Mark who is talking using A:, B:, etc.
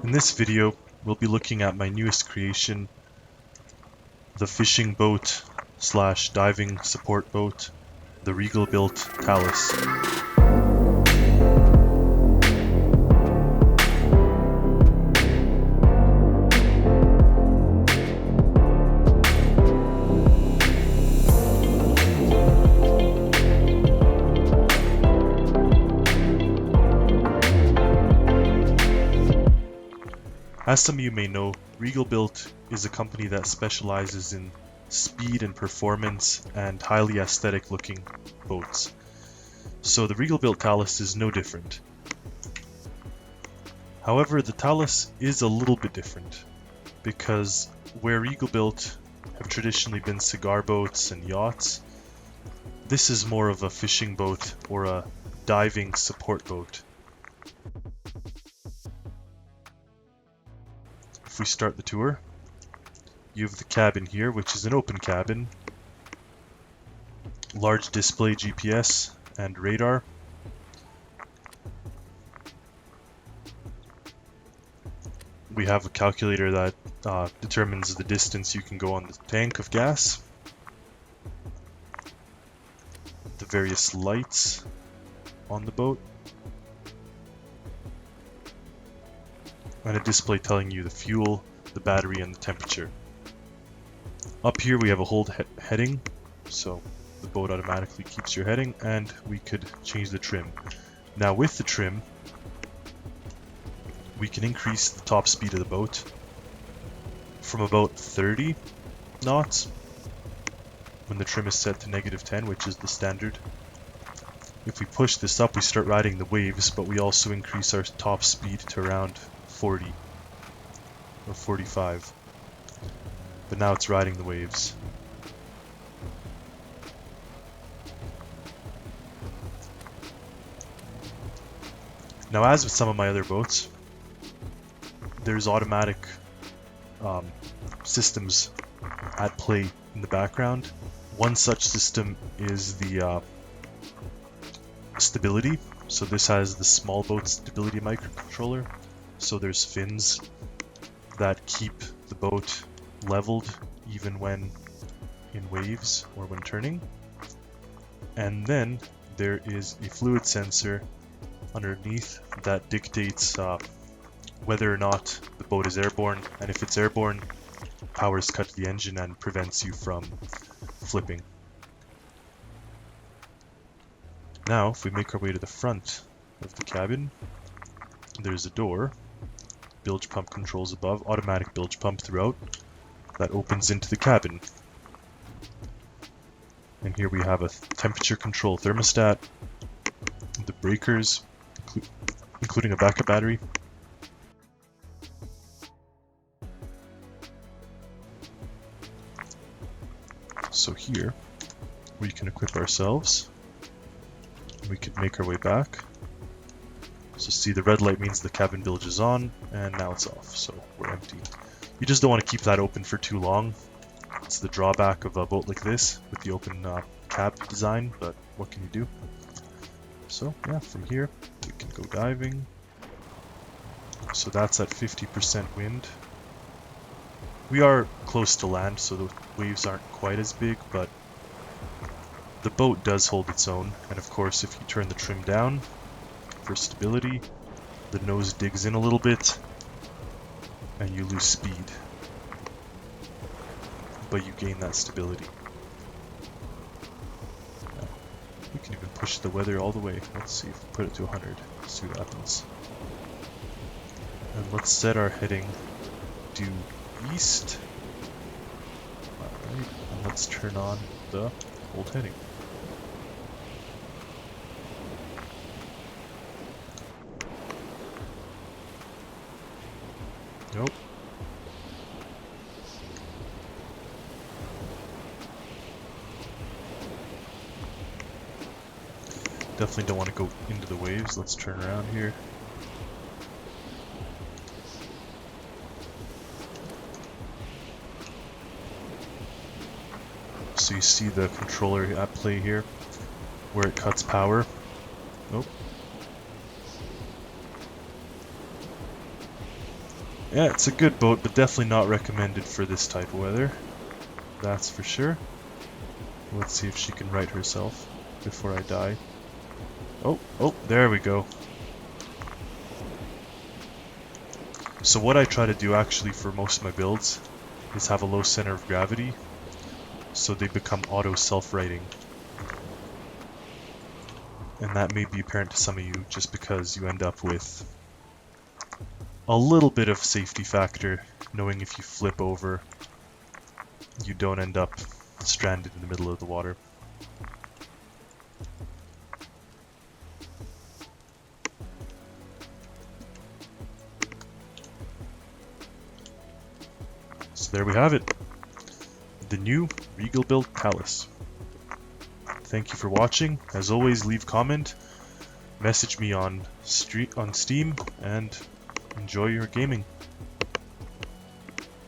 A: In this video, we'll be looking at my newest creation, the fishing boat / diving support boat, the Regalbilt Talas. As some of you may know, Regalbilt is a company that specializes in speed and performance and highly aesthetic looking boats. So the Regalbilt Talas is no different. However, the Talus is a little bit different because where Regalbilt have traditionally been cigar boats and yachts, this is more of a fishing boat or a diving support boat. If we start the tour, you have the cabin here, which is an open cabin, large display GPS and radar. We have a calculator that determines the distance you can go on the tank of gas. The various lights on the boat. And a display telling you the fuel, the battery, and the temperature. Up here we have a hold heading, so the boat automatically keeps your heading, and we could change the trim. Now with the trim, we can increase the top speed of the boat from about 30 knots when the trim is set to -10, which is the standard. If we push this up, we start riding the waves, but we also increase our top speed to around 40 or 45. But now it's riding the waves. Now, as with some of my other boats, there's automatic systems at play in the background. One such system is the stability. So this has the small boat stability microcontroller. So there's fins that keep the boat leveled even when in waves or when turning. And then there is a fluid sensor underneath that dictates whether or not the boat is airborne, and if it's airborne, power is cut to the engine and prevents you from flipping. Now, if we make our way to the front of the cabin, there's a door, bilge pump controls above, automatic bilge pump throughout, that opens into the cabin. And here we have a temperature control thermostat, the breakers, including a backup battery. So here, we can equip ourselves. We could make our way back. So see, the red light means the cabin bilge is on, and now it's off, so we're empty. You just don't want to keep that open for too long. It's the drawback of a boat like this, with the open cab design, but what can you do? So yeah, from here, we can go diving. So that's at 50% wind. We are close to land, so the waves aren't quite as big, but the boat does hold its own. And of course, if you turn the trim down for stability, the nose digs in a little bit and you lose speed, but you gain that stability. Now, we can even push the weather all the way. Let's see if we put it to 100. Let's see what happens. And let's set our heading due east. Alright, and let's turn on the hold heading. Nope. Definitely don't want to go into the waves. Let's turn around here. So you see the controller at play here, where it cuts power. Nope. Yeah, it's a good boat, but definitely not recommended for this type of weather. That's for sure. Let's see if she can right herself before I die. Oh, there we go. So what I try to do actually for most of my builds is have a low center of gravity, so they become auto self-righting. And that may be apparent to some of you just because you end up with a little bit of safety factor, knowing if you flip over, you don't end up stranded in the middle of the water. So there we have it. The new Regalbilt Talas. Thank you for watching. As always, leave comment, message me on Steam, and enjoy your gaming.